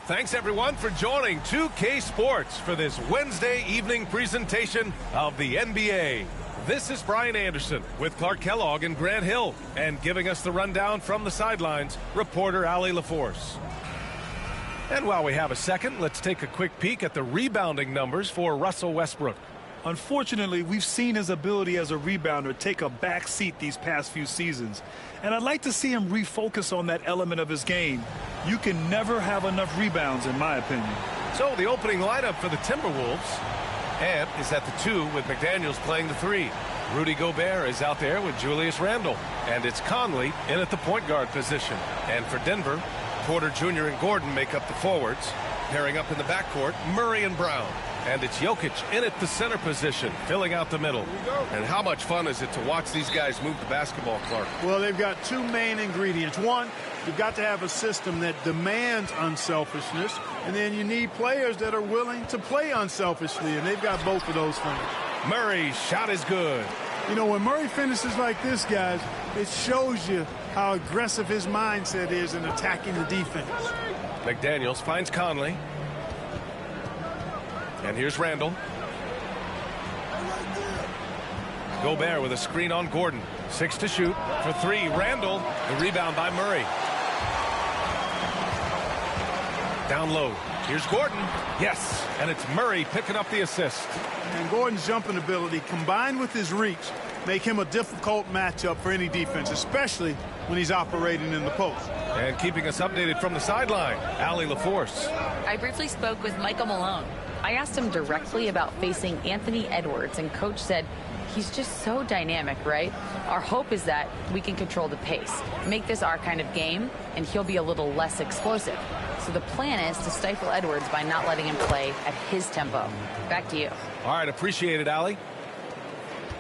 Thanks, everyone, for joining 2K Sports for this Wednesday evening presentation of the NBA. This is Brian Anderson with Clark Kellogg and Grant Hill. And giving us the rundown from the sidelines, reporter Allie LaForce. And while we have a second, let's take a quick peek at the rebounding numbers for Russell Westbrook. Unfortunately, we've seen his ability as a rebounder take a back seat these past few seasons. And I'd like to see him refocus on that element of his game. You can never have enough rebounds, in my opinion. So the opening lineup for the Timberwolves. Ant is at the 2 with McDaniels playing the 3. Rudy Gobert is out there with Julius Randle. And it's Conley in at the point guard position. And for Denver, Porter Jr. and Gordon make up the forwards. Pairing up in the backcourt, Murray and Brown. And it's Jokic in at the center position, filling out the middle. And how much fun is it to watch these guys move the basketball, Clark? Well, they've got two main ingredients. One, you've got to have a system that demands unselfishness, and then you need players that are willing to play unselfishly, and they've got both of those things. Murray's shot is good. You know, when Murray finishes like this, guys, it shows you how aggressive his mindset is in attacking the defense. McDaniels finds Conley. And here's Randle. Gobert with a screen on Gordon. 6 to shoot. For 3, Randle. The rebound by Murray. Down low. Here's Gordon. Yes. And it's Murray picking up the assist. And Gordon's jumping ability combined with his reach make him a difficult matchup for any defense, especially when he's operating in the post. And keeping us updated from the sideline, Allie LaForce. I briefly spoke with Michael Malone. I asked him directly about facing Anthony Edwards, and Coach said he's just so dynamic, right? Our hope is that we can control the pace, make this our kind of game, and he'll be a little less explosive. So the plan is to stifle Edwards by not letting him play at his tempo. Back to you. All right, appreciate it, Allie.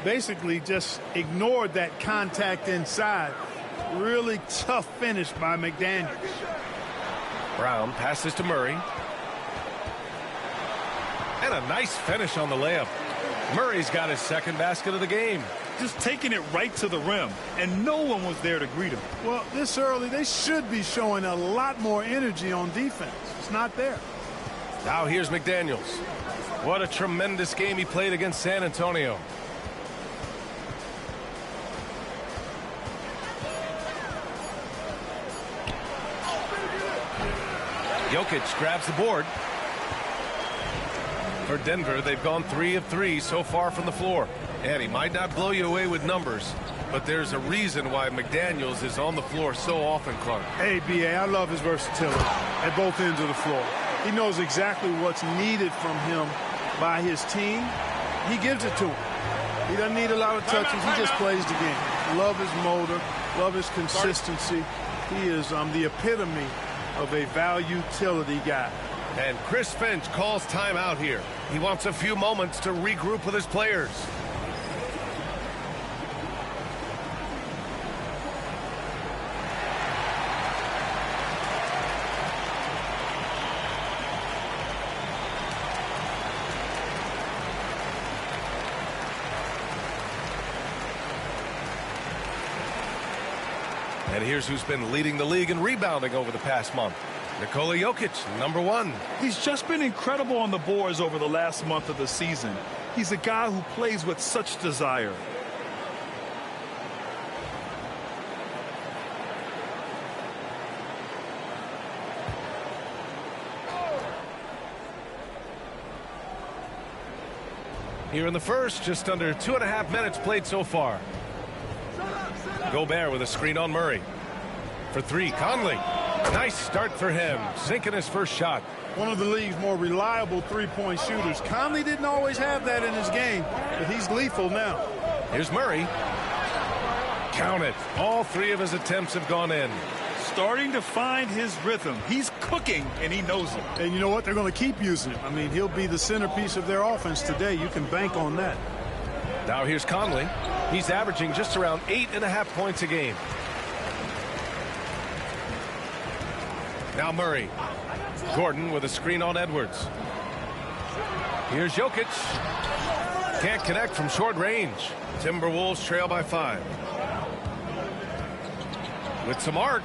Basically just ignored that contact inside. Really tough finish by McDaniels. Brown passes to Murray. And a nice finish on the layup. Murray's got his second basket of the game. Just taking it right to the rim, and no one was there to greet him. Well, this early, they should be showing a lot more energy on defense. It's not there. Now here's McDaniels. What a tremendous game he played against San Antonio. Jokic grabs the board. For Denver, they've gone 3 of 3 so far from the floor. And he might not blow you away with numbers, but there's a reason why McDaniels is on the floor so often, Clark. Hey, B.A., I love his versatility at both ends of the floor. He knows exactly what's needed from him by his team. He gives it to him. He doesn't need a lot of touches. He just plays the game. Love his motor. Love his consistency. He is the epitome of a value-utility guy. And Chris Finch calls timeout here. He wants a few moments to regroup with his players. And here's who's been leading the league in rebounding over the past month. Nikola Jokic, number 1. He's just been incredible on the boards over the last month of the season. He's a guy who plays with such desire. Here in the first, just under 2.5 minutes played so far. Gobert with a screen on Murray. For 3, Conley. Nice start for him, sinking his first shot. One of the league's more reliable three-point shooters. Conley didn't always have that in his game, but he's lethal now. Here's Murray. Count it. All 3 of his attempts have gone in. Starting to find his rhythm. He's cooking, and he knows it. And you know what? They're going to keep using him. I mean, he'll be the centerpiece of their offense today. You can bank on that. Now here's Conley. He's averaging just around 8.5 points a game. Now Murray. Gordon with a screen on Edwards. Here's Jokic. Can't connect from short range. Timberwolves trail by 5. With some arc.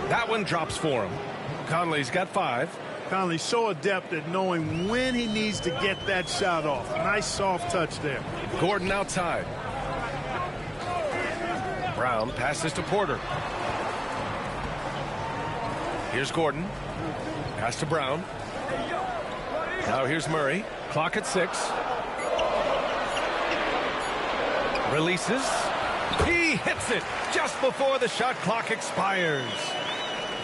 That one drops for him. Conley's got 5. Conley's so adept at knowing when he needs to get that shot off. Nice soft touch there. Gordon outside. Brown passes to Porter. Here's Gordon. Pass to Brown. Now here's Murray. Clock at 6. Releases. He hits it just before the shot clock expires.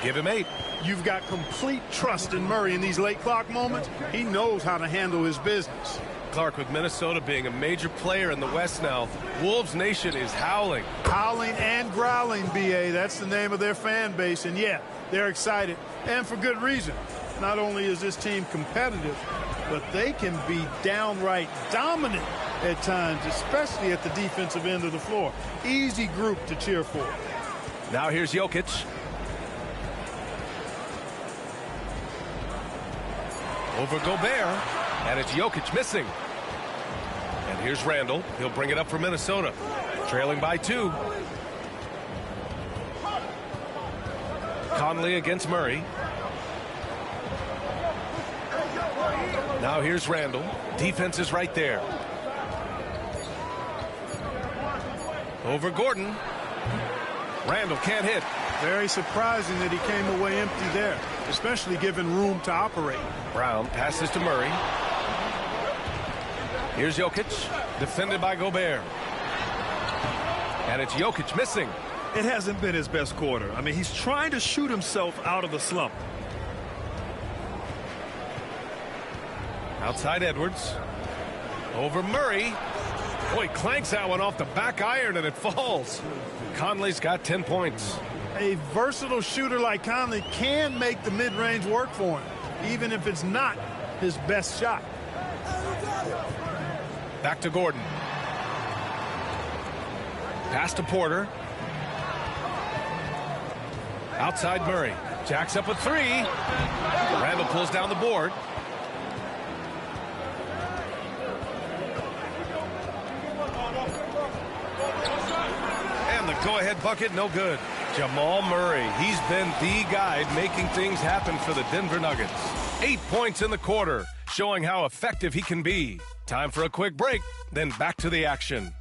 Give him 8. You've got complete trust in Murray in these late clock moments. He knows how to handle his business. Clark, with Minnesota being a major player in the West now, Wolves Nation is howling. Howling and growling, B.A. That's the name of their fan base. And, yeah, they're excited, and for good reason. Not only is this team competitive, but they can be downright dominant at times, especially at the defensive end of the floor. Easy group to cheer for. Now here's Jokic. Over Gobert, and it's Jokic missing. And here's Randall. He'll bring it up for Minnesota. Trailing by 2. Conley against Murray. Now here's Randall. Defense is right there. Over Gordon. Randall can't hit. Very surprising that he came away empty there, especially given room to operate. Brown passes to Murray. Here's Jokic, defended by Gobert. And it's Jokic missing. It hasn't been his best quarter. I mean, he's trying to shoot himself out of the slump. Outside Edwards. Over Murray. Boy, clanks that one off the back iron and it falls. Conley's got 10 points. A versatile shooter like Conley can make the mid-range work for him, even if it's not his best shot. Back to Gordon. Pass to Porter. Outside Murray. Jacks up a 3. Randall pulls down the board. And the go-ahead bucket, no good. Jamal Murray, he's been the guy making things happen for the Denver Nuggets. 8 points in the quarter, showing how effective he can be. Time for a quick break, then back to the action.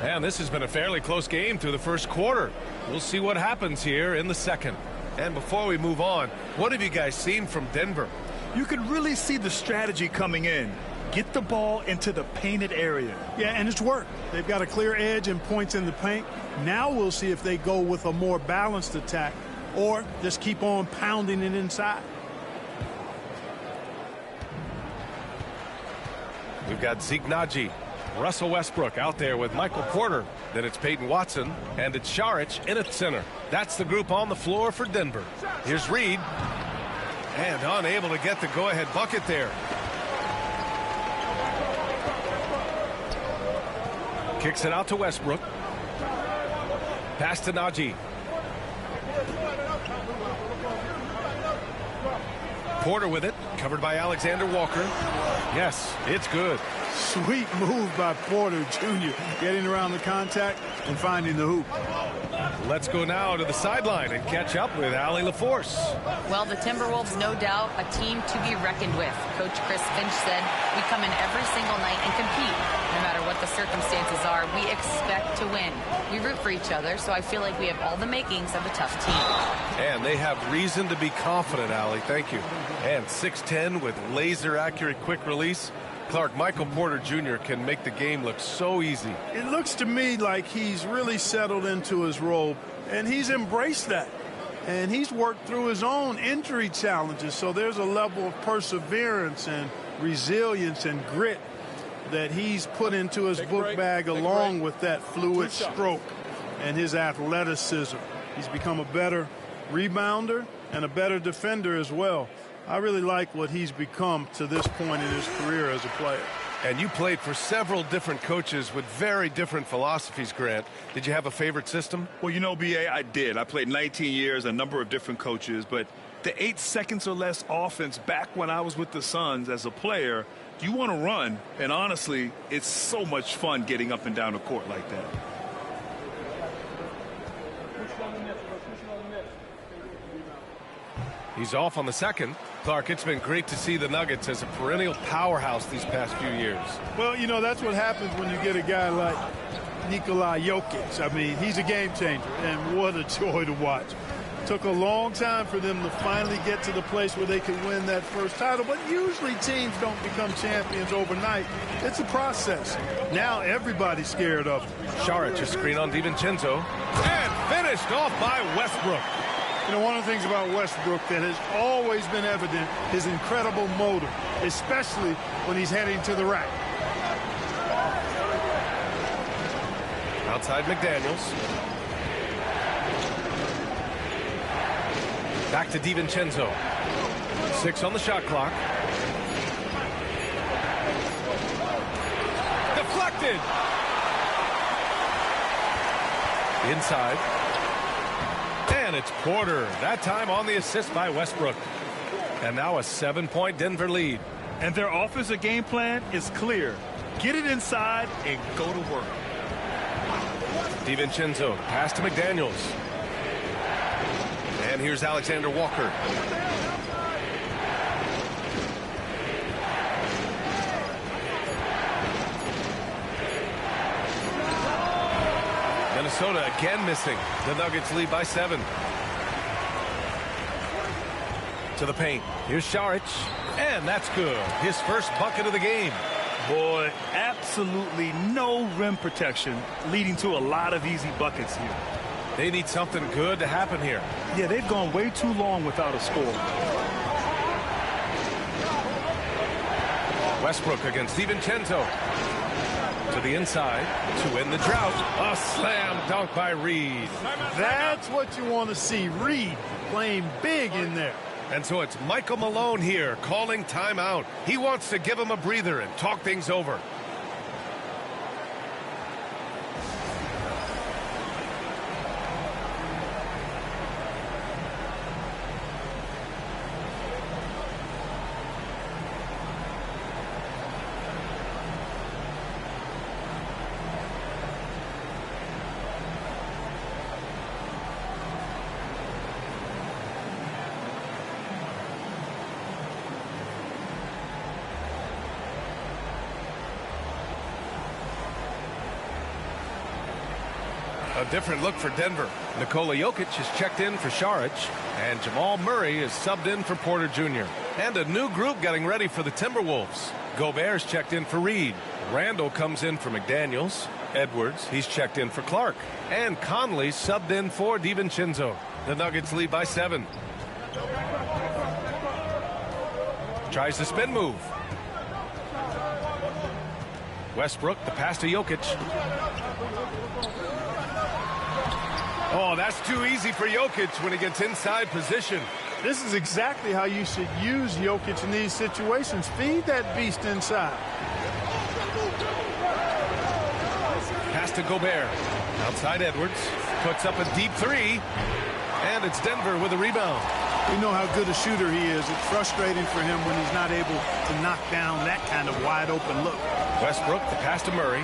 And this has been a fairly close game through the first quarter. We'll see what happens here in the second. And before we move on, what have you guys seen from Denver? You can really see the strategy coming in. Get the ball into the painted area. Yeah, and it's worked. They've got a clear edge and points in the paint. Now we'll see if they go with a more balanced attack or just keep on pounding it inside. We've got Zeke Naji, Russell Westbrook out there with Michael Porter. Then it's Peyton Watson, and it's Šarić in at center. That's the group on the floor for Denver. Here's Reed, and unable to get the go-ahead bucket there. Kicks it out to Westbrook. Pass to Naji. Porter with it, covered by Alexander Walker. Yes, it's good. Sweet move by Porter Jr. getting around the contact and finding the hoop. Let's go now to the sideline and catch up with Allie LaForce. Well, the Timberwolves, no doubt, a team to be reckoned with. Coach Chris Finch said, we come in every single night and compete. No matter what the circumstances are, we expect to win. We root for each other, so I feel like we have all the makings of a tough team. And they have reason to be confident, Allie. Thank you. And 6'10" with laser-accurate quick release. Clark, Michael Porter Jr. can make the game look so easy. It looks to me like he's really settled into his role, and he's embraced that. And he's worked through his own injury challenges, so there's a level of perseverance and resilience and grit that he's put into his book bag along with that fluid stroke and his athleticism. He's become a better rebounder and a better defender as well. I really like what he's become to this point in his career as a player. And you played for several different coaches with very different philosophies, Grant. Did you have a favorite system? Well, you know, B.A., I did. I played 19 years, a number of different coaches, but the 8 seconds or less offense back when I was with the Suns as a player. You want to run, and honestly, it's so much fun getting up and down the court like that. He's off on the second. Clark, it's been great to see the Nuggets as a perennial powerhouse these past few years. Well, you know, that's what happens when you get a guy like Nikola Jokic. I mean, he's a game changer, and what a joy to watch. Took a long time for them to finally get to the place where they could win that first title, but usually teams don't become champions overnight. It's a process. Now everybody's scared of him. Saric, a screen on DiVincenzo, and finished off by Westbrook. You know, one of the things about Westbrook that has always been evident, his incredible motor, especially when he's heading to the rack. Outside McDaniels. Back to DiVincenzo. 6 on the shot clock. Deflected. Inside. And it's Porter. That time on the assist by Westbrook. And now a 7-point Denver lead. And their offensive game plan is clear. Get it inside and go to work. DiVincenzo, pass to McDaniels. And here's Alexander Walker. Minnesota again missing. The Nuggets lead by 7. To the paint. Here's Saric. And that's good. His first bucket of the game. Boy, absolutely no rim protection, leading to a lot of easy buckets here. They need something good to happen here. Yeah, they've gone way too long without a score. Westbrook against DiVincenzo. To the inside to end the drought. A slam dunk by Reed. That's what you want to see. Reed playing big in there. And so it's Michael Malone here calling timeout. He wants to give him a breather and talk things over. A different look for Denver. Nikola Jokic is checked in for Saric, and Jamal Murray is subbed in for Porter Jr. And a new group getting ready for the Timberwolves. Gobert's checked in for Reed. Randall comes in for McDaniels. Edwards, he's checked in for Clark. And Conley subbed in for DiVincenzo. The Nuggets lead by 7. Tries the spin move. Westbrook, the pass to Jokic. Oh, that's too easy for Jokic when he gets inside position. This is exactly how you should use Jokic in these situations. Feed that beast inside. Pass to Gobert. Outside Edwards. Puts up a deep 3. And it's Denver with a rebound. We know how good a shooter he is. It's frustrating for him when he's not able to knock down that kind of wide open look. Westbrook, the pass to Murray.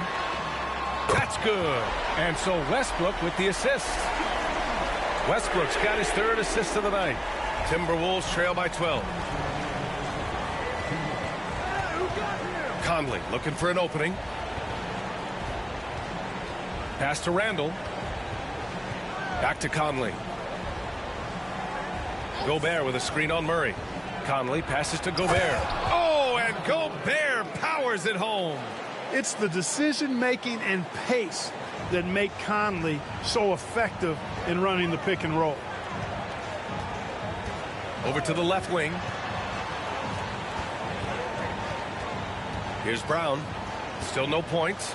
That's good. And so Westbrook with the assist. Westbrook's got his 3rd assist of the night. Timberwolves trail by 12. Conley looking for an opening. Pass to Randall. Back to Conley. Gobert with a screen on Murray. Conley passes to Gobert. Oh, and Gobert powers it home. It's the decision-making and pace that make Conley so effective in running the pick and roll. Over to the left wing. Here's Brown. Still no points.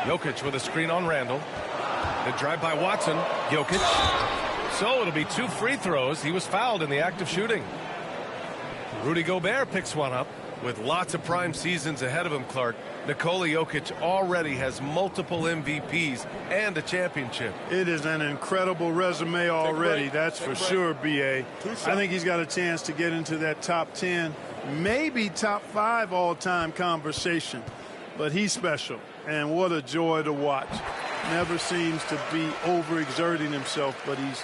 Jokic with a screen on Randall. The drive by Watson. Jokic. So it'll be 2 free throws. He was fouled in the act of shooting. Rudy Gobert picks one up. With lots of prime seasons ahead of him, Clark, Nikola Jokic already has multiple MVPs and a championship. It is an incredible resume already, that's for sure, B.A. I think he's got a chance to get into that top 10, maybe top 5 all-time conversation. But he's special, and what a joy to watch. Never seems to be overexerting himself, but he's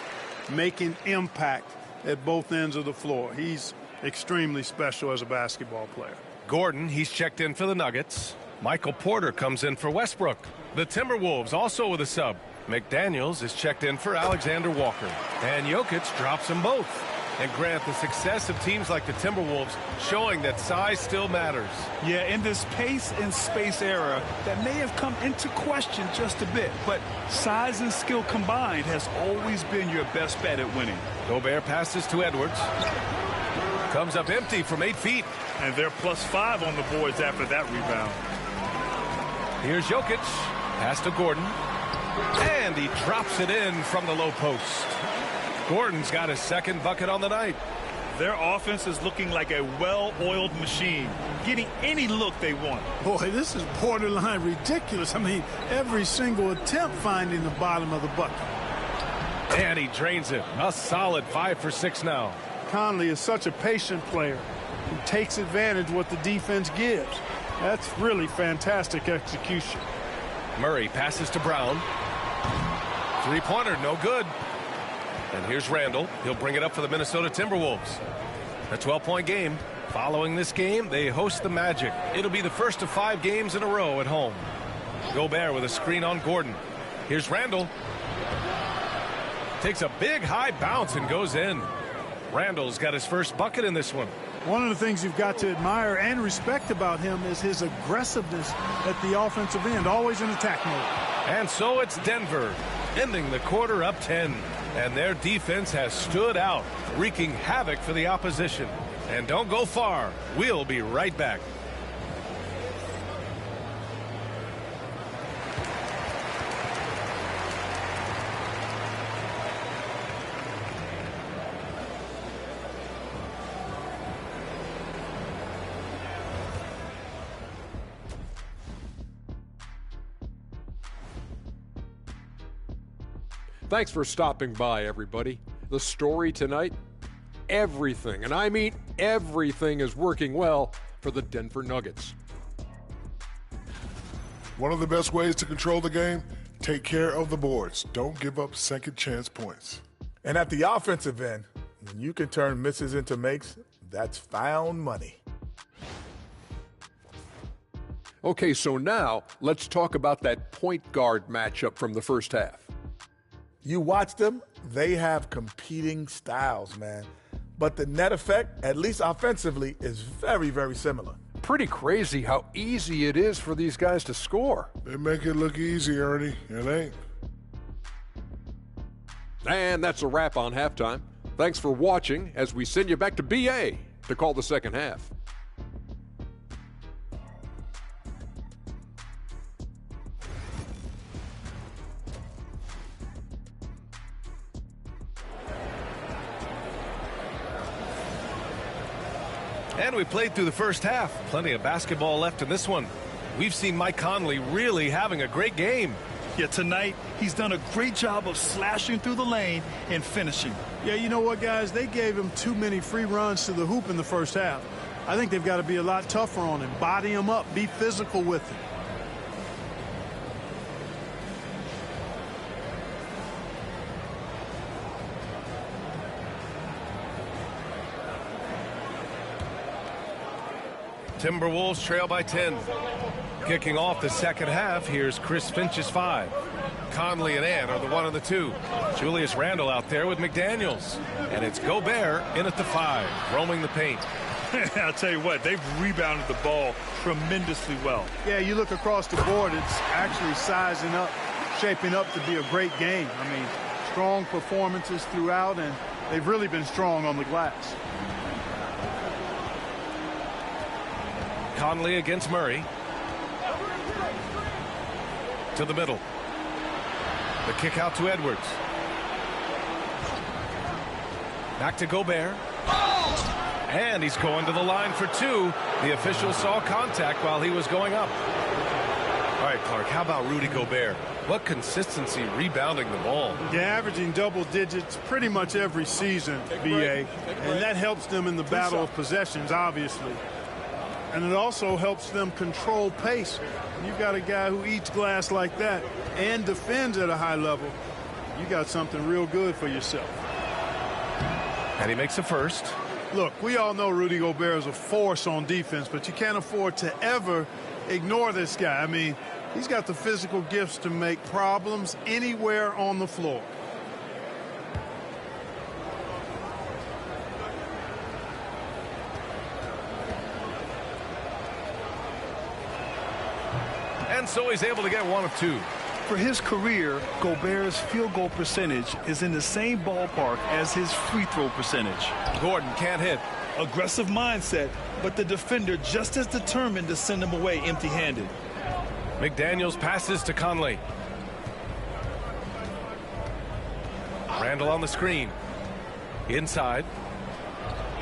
making impact at both ends of the floor. He's extremely special as a basketball player. Gordon, he's checked in for the Nuggets. Michael Porter comes in for Westbrook. The Timberwolves also with a sub. McDaniels is checked in for Alexander Walker. And Jokic drops them both. And Grant, the success of teams like the Timberwolves showing that size still matters. Yeah, in this pace and space era, that may have come into question just a bit, but size and skill combined has always been your best bet at winning. Gobert passes to Edwards. Comes up empty from 8 feet. And they're +5 on the boards after that rebound. Here's Jokic. Pass to Gordon. And he drops it in from the low post. Gordon's got his second bucket on the night. Their offense is looking like a well-oiled machine, getting any look they want. Boy, this is borderline ridiculous. I mean, every single attempt finding the bottom of the bucket. And he drains it. A solid 5 for 6 now. Conley is such a patient player who takes advantage of what the defense gives. That's really fantastic execution. Murray passes to Brown. Three-pointer, no good. And here's Randall. He'll bring it up for the Minnesota Timberwolves. A 12-point game. Following this game, they host the Magic. It'll be the first of 5 games in a row at home. Gobert with a screen on Gordon. Here's Randall. Takes a big high bounce and goes in. Randall's got his first bucket in this one. One of the things you've got to admire and respect about him is his aggressiveness at the offensive end, always in attack mode. And so it's Denver, ending the quarter up 10. And their defense has stood out, wreaking havoc for the opposition. And don't go far. We'll be right back. Thanks for stopping by, everybody. The story tonight, everything, and I mean everything, is working well for the Denver Nuggets. One of the best ways to control the game, take care of the boards. Don't give up second chance points. And at the offensive end, when you can turn misses into makes, that's found money. Okay, so now let's talk about that point guard matchup from the first half. You watch them, they have competing styles, man. But the net effect, at least offensively, is very, very similar. Pretty crazy how easy it is for these guys to score. They make it look easy, Ernie. It ain't. And that's a wrap on halftime. Thanks for watching as we send you back to BA to call the second half. And we played through the first half. Plenty of basketball left in this one. We've seen Mike Conley really having a great game. Yeah, tonight he's done a great job of slashing through the lane and finishing. Yeah, you know what, guys? They gave him too many free runs to the hoop in the first half. I think they've got to be a lot tougher on him. Body him up. Be physical with him. Timberwolves trail by 10. Kicking off the second half, here's Chris Finch's 5. Conley and Ant are the 1 and the 2. Julius Randle out there with McDaniels. And it's Gobert in at the 5, roaming the paint. I'll tell you what, they've rebounded the ball tremendously well. Yeah, you look across the board, it's actually sizing up, shaping up to be a great game. I mean, strong performances throughout, and they've really been strong on the glass. Conley against Murray. To the middle. The kick out to Edwards. Back to Gobert. And he's going to the line for two. The official saw contact while he was going up. All right, Clark, how about Rudy Gobert? What consistency rebounding the ball. Yeah, averaging double digits pretty much every season, BA. And that helps them in the battle of possessions, obviously. And it also helps them control pace. When you've got a guy who eats glass like that and defends at a high level, you got something real good for yourself. And he makes a first. Look, we all know Rudy Gobert is a force on defense, but you can't afford to ever ignore this guy. I mean, he's got the physical gifts to make problems anywhere on the floor. And so he's able to get one of two. For his career, Gobert's field goal percentage is in the same ballpark as his free throw percentage. Gordon can't hit. Aggressive mindset, but the defender just as determined to send him away empty-handed. McDaniels passes to Conley. Randall on the screen. Inside.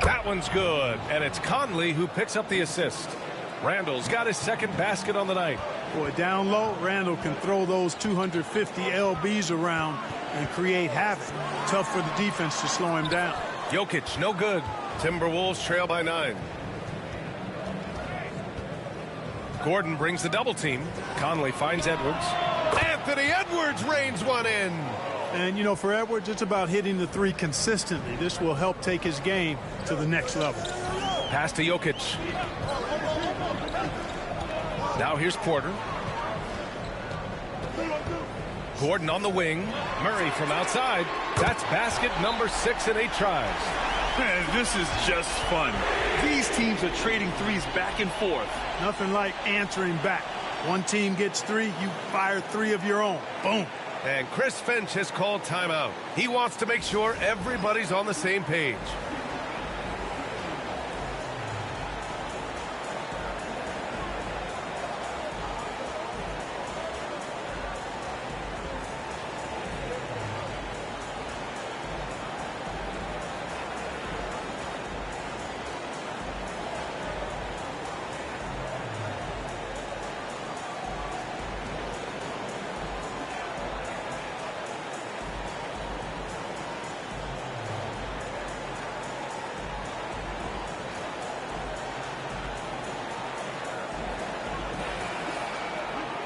That one's good. And it's Conley who picks up the assist. Randall's got his second basket on the night. Boy, down low, Randall can throw those 250 LBs around and create havoc. Tough for the defense to slow him down. Jokic, no good. Timberwolves trail by 9. Gordon brings the double team. Conley finds Edwards. Anthony Edwards reins one in. And, you know, for Edwards, it's about hitting the three consistently. This will help take his game to the next level. Pass to Jokic. Now here's Porter. Gordon on the wing. Murray from outside. That's basket number 6 in 8 tries. Man, this is just fun. These teams are trading threes back and forth. Nothing like answering back. One team gets 3, you fire 3 of your own. Boom. And Chris Finch has called timeout. He wants to make sure everybody's on the same page.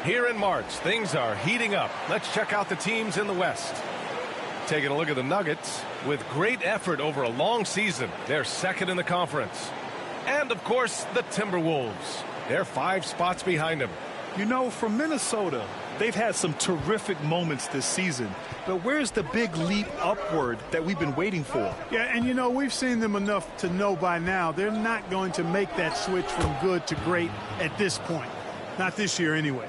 Here in March, things are heating up. Let's check out the teams in the West. Taking a look at the Nuggets. With great effort over a long season, they're second in the conference. And, of course, the Timberwolves. They're 5 spots behind them. You know, from Minnesota, they've had some terrific moments this season. But where's the big leap upward that we've been waiting for? Yeah, and, you know, we've seen them enough to know by now they're not going to make that switch from good to great at this point. Not this year, anyway.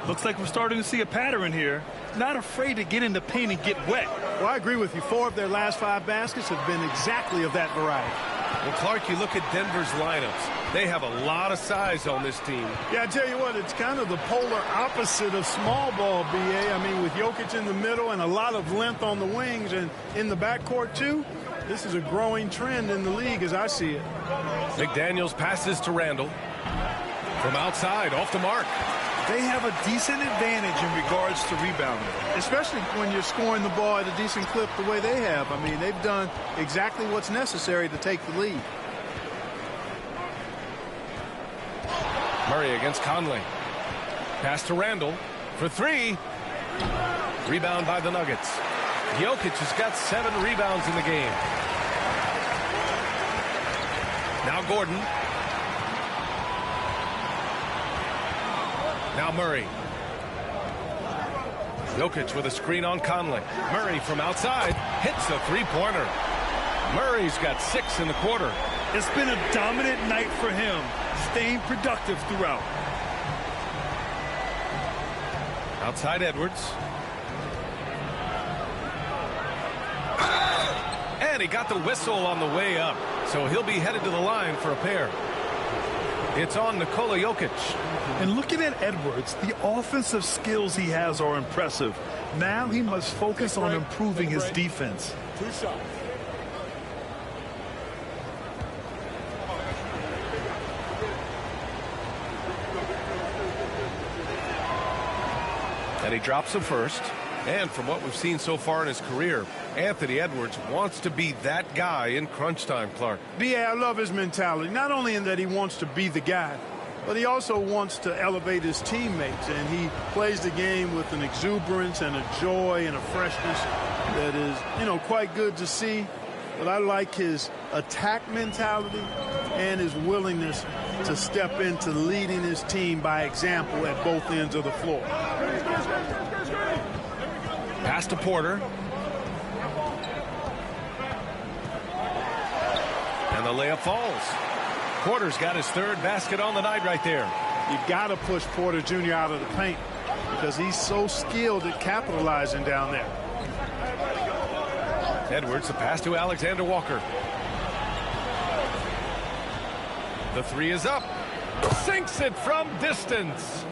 Looks like we're starting to see a pattern here. Not afraid to get in the paint and get wet. Well, I agree with you. 4 of their last 5 baskets have been exactly of that variety. Well, Clark, you look at Denver's lineups. They have a lot of size on this team. Yeah, I tell you what, it's kind of the polar opposite of small ball, BA. I mean, with Jokic in the middle and a lot of length on the wings and in the backcourt, too, this is a growing trend in the league as I see it. McDaniels passes to Randall. From outside, off the mark. They have a decent advantage in regards to rebounding. Especially when you're scoring the ball at a decent clip the way they have. I mean, they've done exactly what's necessary to take the lead. Murray against Conley. Pass to Randall for 3. Rebound by the Nuggets. Jokic has got 7 rebounds in the game. Now Gordon. Now Murray. Jokic with a screen on Conley. Murray from outside hits a 3-pointer. Murray's got 6 in the quarter. It's been a dominant night for him, staying productive throughout. Outside Edwards. And he got the whistle on the way up, so he'll be headed to the line for a pair. It's on Nikola Jokic. And looking at Edwards, the offensive skills he has are impressive. Now he must focus on improving his defense. 2 shots. And he drops him first. And from what we've seen so far in his career, Anthony Edwards wants to be that guy in crunch time, Clark. B.A., I love his mentality. Not only in that he wants to be the guy, but he also wants to elevate his teammates. And he plays the game with an exuberance and a joy and a freshness that is, quite good to see. But I like his attack mentality and his willingness to step into leading his team by example at both ends of the floor. Pass to Porter. And the layup falls. Porter's got his third basket on the night right there. You got to push Porter Jr. out of the paint because he's so skilled at capitalizing down there. Edwards, the pass to Alexander Walker. The three is up. Sinks it from distance.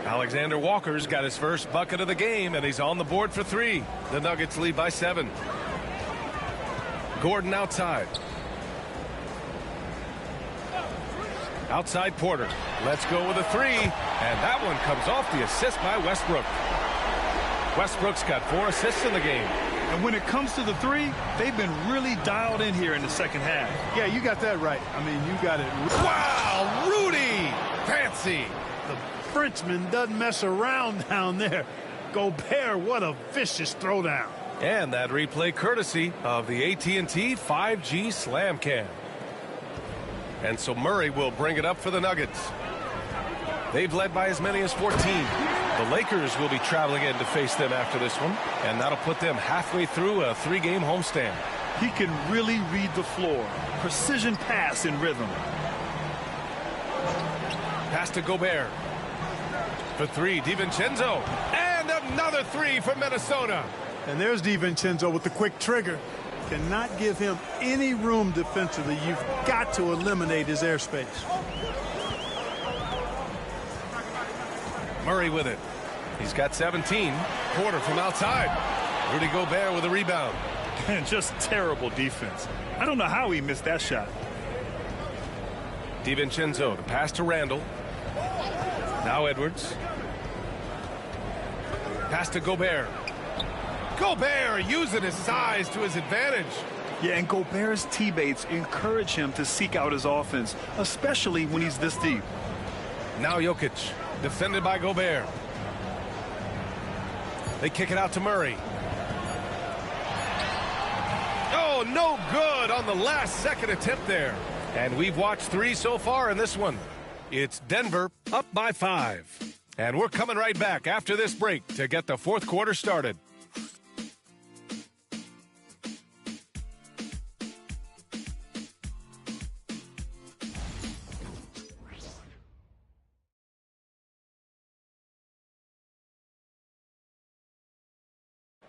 Alexander Walker's got his first bucket of the game, and he's on the board for three. The Nuggets lead by 7. Gordon outside. Outside Porter. Let's go with a three. And that one comes off the assist by Westbrook. Westbrook's got 4 assists in the game. And when it comes to the three, they've been really dialed in here in the second half. Yeah, you got that right. I mean, you got it. Wow, Rudy! Fancy. The Frenchman doesn't mess around down there. Gobert, what a vicious throwdown. And that replay courtesy of the AT&T 5G Slam Cam. And so Murray will bring it up for the Nuggets. They've led by as many as 14. The Lakers will be traveling in to face them after this one, and that'll put them halfway through a 3-game homestand. He can really read the floor. Precision pass in rhythm. Pass to Gobert. For 3, DiVincenzo. And another 3 for Minnesota. And there's DiVincenzo with the quick trigger. Cannot give him any room defensively. You've got to eliminate his airspace. Murray with it. He's got 17. Porter from outside. Rudy Gobert with a rebound. And just terrible defense. I don't know how he missed that shot. DiVincenzo, the pass to Randall. Now Edwards. Pass to Gobert. Gobert using his size to his advantage. Yeah, and Gobert's teammates encourage him to seek out his offense, especially when he's this deep. Now Jokic, defended by Gobert. They kick it out to Murray. Oh, no good on the last second attempt there. And we've watched 3 so far in this one. It's Denver up by 5. And we're coming right back after this break to get the fourth quarter started.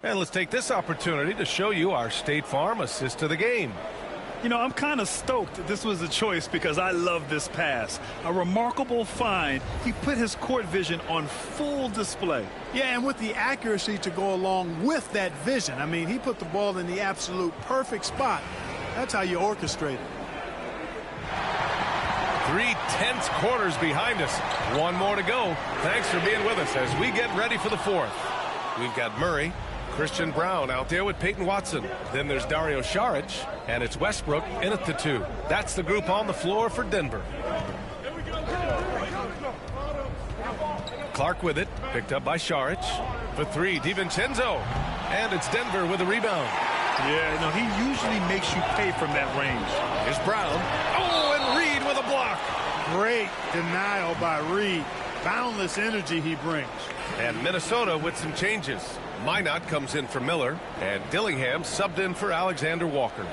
And let's take this opportunity to show you our State Farm assist to the game. You know, I'm kind of stoked that this was a choice because I love this pass. A remarkable find. He put his court vision on full display. Yeah, and with the accuracy to go along with that vision. I mean, he put the ball in the absolute perfect spot. That's how you orchestrate it. 3 tense quarters behind us. 1 more to go. Thanks for being with us as we get ready for the fourth. We've got Murray, Christian Brown out there with Peyton Watson. Then there's Dario Saric, and it's Westbrook in at the 2. That's the group on the floor for Denver. Clark with it, picked up by Saric. For 3, DiVincenzo. And it's Denver with a rebound. Yeah, no, he usually makes you pay from that range. Here's Brown. Oh, and Reed with a block. Great denial by Reed. Boundless energy he brings. And Minnesota with some changes. Minot comes in for Miller, and Dillingham subbed in for Alexander Walker.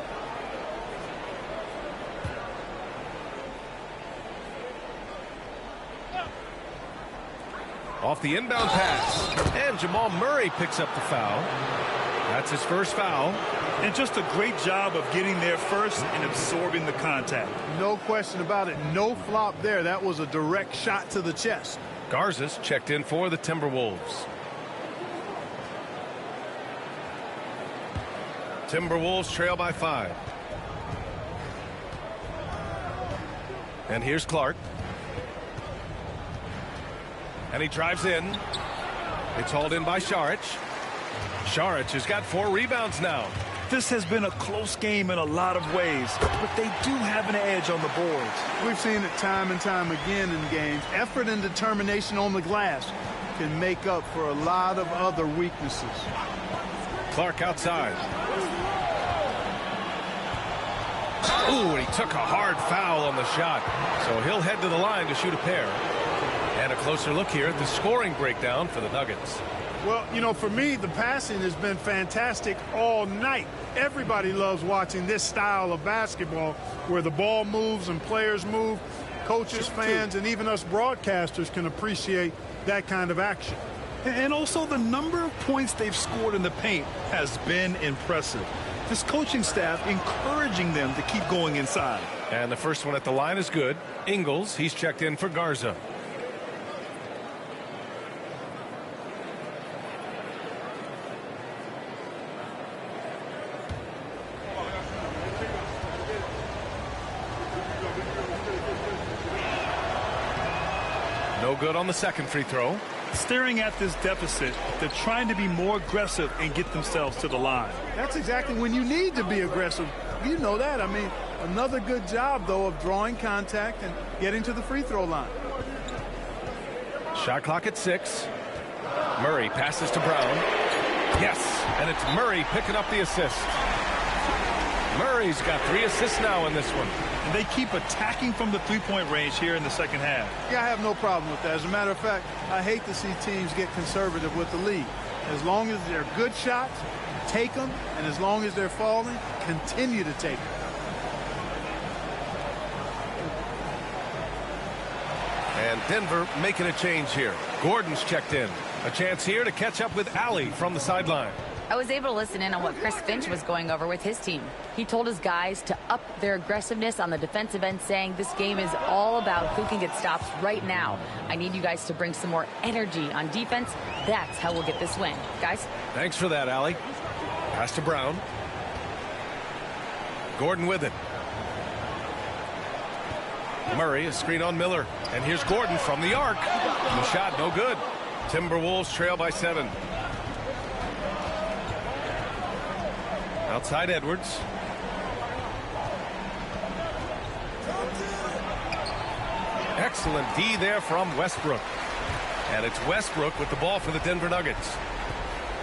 Off the inbound pass, and Jamal Murray picks up the foul. That's his first foul. And just a great job of getting there first and absorbing the contact. No question about it. No flop there. That was a direct shot to the chest. Garza's checked in for the Timberwolves. Timberwolves trail by 5. And here's Clark. And he drives in. It's hauled in by Šarić. Šarić has got 4 rebounds now. This has been a close game in a lot of ways, but they do have an edge on the boards. We've seen it time and time again in games. Effort and determination on the glass can make up for a lot of other weaknesses. Clark outside. Ooh, and he took a hard foul on the shot. So he'll head to the line to shoot a pair. And a closer look here at the scoring breakdown for the Nuggets. Well, you know, for me, the passing has been fantastic all night. Everybody loves watching this style of basketball where the ball moves and players move. Coaches, fans, and even us broadcasters can appreciate that kind of action. And also the number of points they've scored in the paint has been impressive. This coaching staff encouraging them to keep going inside. And the first one at the line is good. Ingles, he's checked in for Garza. No good on the second free throw. Staring at this deficit, they're trying to be more aggressive and get themselves to the line. That's exactly when you need to be aggressive. You know that. I mean, another good job, though, of drawing contact and getting to the free throw line. Shot clock at 6. Murray passes to Brown. Yes, and it's Murray picking up the assist. Murray's got 3 assists now in this one. And they keep attacking from the three-point range here in the second half. Yeah, I have no problem with that. As a matter of fact, I hate to see teams get conservative with the lead. As long as they're good shots, take them, and as long as they're falling, continue to take them. And Denver making a change here. Gordon's checked in. A chance here to catch up with Allie from the sideline. I was able to listen in on what Chris Finch was going over with his team. He told his guys to up their aggressiveness on the defensive end, saying this game is all about who can get stops right now. I need you guys to bring some more energy on defense. That's how we'll get this win. Guys? Thanks for that, Allie. Pass to Brown. Gordon with it. Murray, a screen on Miller. And here's Gordon from the arc. The shot, no good. Timberwolves trail by 7. Outside Edwards. Excellent D there from Westbrook. And it's Westbrook with the ball for the Denver Nuggets.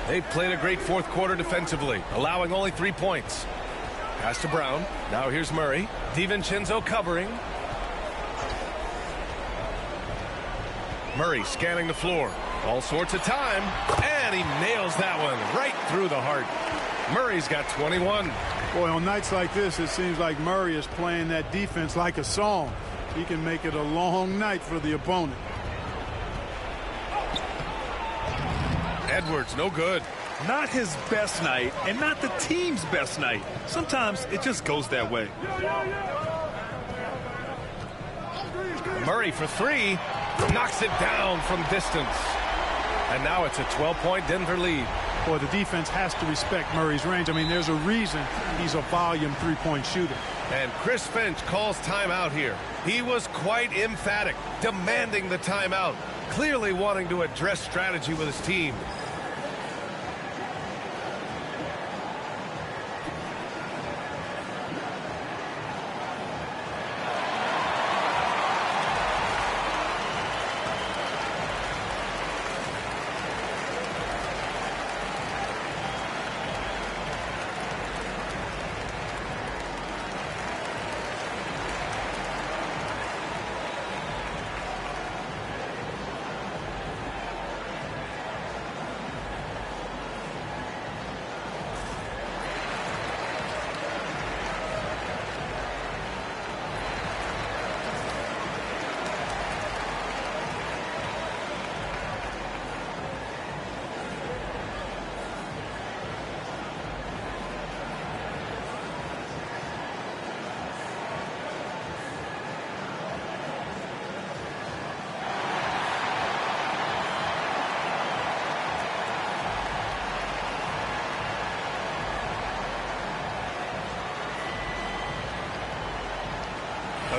They've played a great fourth quarter defensively, allowing only 3 points. Pass to Brown. Now here's Murray. DiVincenzo covering. Murray scanning the floor. All sorts of time. And he nails that one right through the heart. Murray's got 21. Boy, on nights like this, it seems like Murray is playing that defense like a song. He can make it a long night for the opponent. Edwards, no good. Not his best night and not the team's best night. Sometimes it just goes that way. Murray for 3. Knocks it down from distance. And now it's a 12-point Denver lead. Boy, the defense has to respect Murray's range. I mean, there's a reason he's a volume three-point shooter. And Chris Finch calls timeout here. He was quite emphatic, demanding the timeout, clearly wanting to address strategy with his team.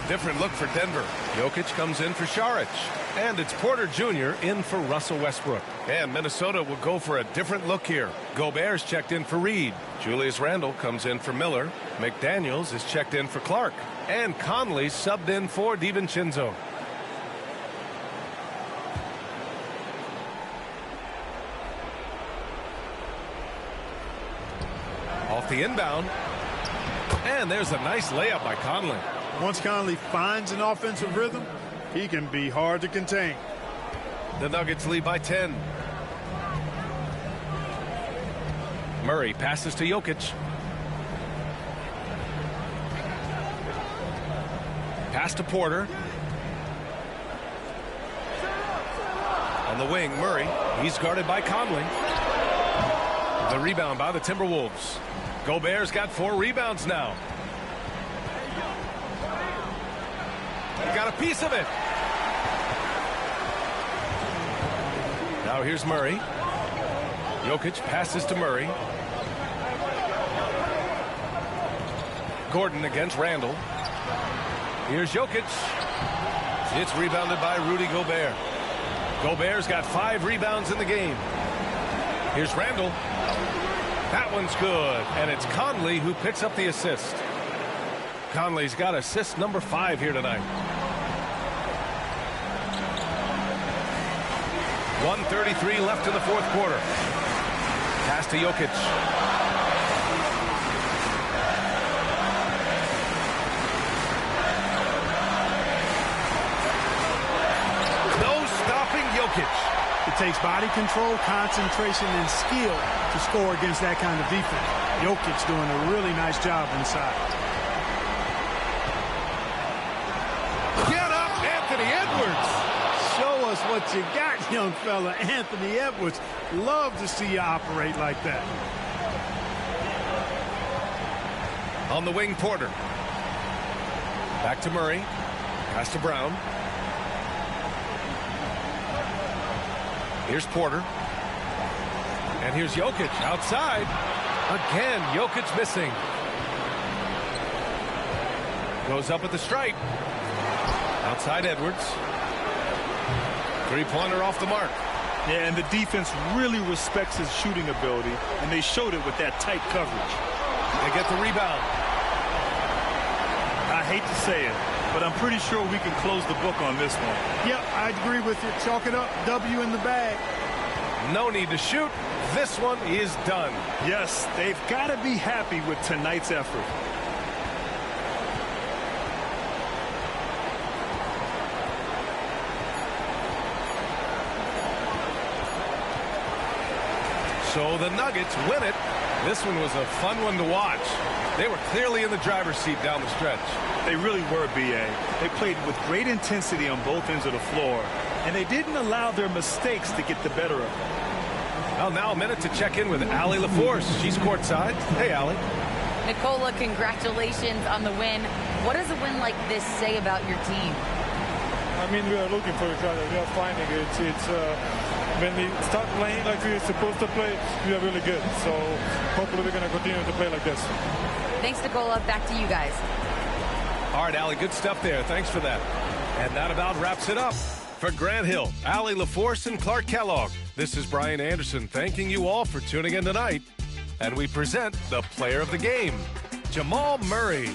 A different look for Denver. Jokic comes in for Šarić. And it's Porter Jr. in for Russell Westbrook. And Minnesota will go for a different look here. Gobert's checked in for Reed. Julius Randle comes in for Miller. McDaniels is checked in for Clark. And Conley subbed in for DiVincenzo. Off the inbound. And there's a nice layup by Conley. Once Conley finds an offensive rhythm, he can be hard to contain. The Nuggets lead by 10. Murray passes to Jokic. Pass to Porter. On the wing, Murray. He's guarded by Conley. The rebound by the Timberwolves. Gobert's got 4 rebounds now. He got a piece of it. Now here's Murray. Jokic passes to Murray. Gordon against Randle. Here's Jokic. It's rebounded by Rudy Gobert. Gobert's got 5 rebounds in the game. Here's Randle. That one's good. And it's Conley who picks up the assist. Conley's got assist number 5 here tonight. 1:33 left in the fourth quarter. Pass to Jokic. No stopping Jokic. It takes body control, concentration, and skill to score against that kind of defense. Jokic doing a really nice job inside. Get up, Anthony Edwards. Show us what you got, young fella. Anthony Edwards. Love to see you operate like that. On the wing, Porter. Back to Murray. Pass to Brown. Here's Porter. And here's Jokic outside. Again, Jokic missing. Goes up at the stripe. Outside Edwards. 3-pointer off the mark. Yeah, and the defense really respects his shooting ability, and they showed it with that tight coverage. They get the rebound. I hate to say it, but I'm pretty sure we can close the book on this one. Yep, I agree with you. Chalk it up. W in the bag. No need to shoot. This one is done. Yes, they've got to be happy with tonight's effort. So the Nuggets win it. This one was a fun one to watch. They were clearly in the driver's seat down the stretch. They really were, B.A. They played with great intensity on both ends of the floor, and they didn't allow their mistakes to get the better of them. Well, now a minute to check in with Allie LaForce. She's courtside. Hey, Allie. Nicola, congratulations on the win. What does a win like this say about your team? I mean, we are looking for each other. We are finding it. When we start playing like we're supposed to play, we are really good. So hopefully we're going to continue to play like this. Thanks, Nicola. Back to you guys. All right, Allie, good stuff there. Thanks for that. And that about wraps it up. For Grant Hill, Allie LaForce, and Clark Kellogg, this is Brian Anderson thanking you all for tuning in tonight. And we present the player of the game, Jamal Murray.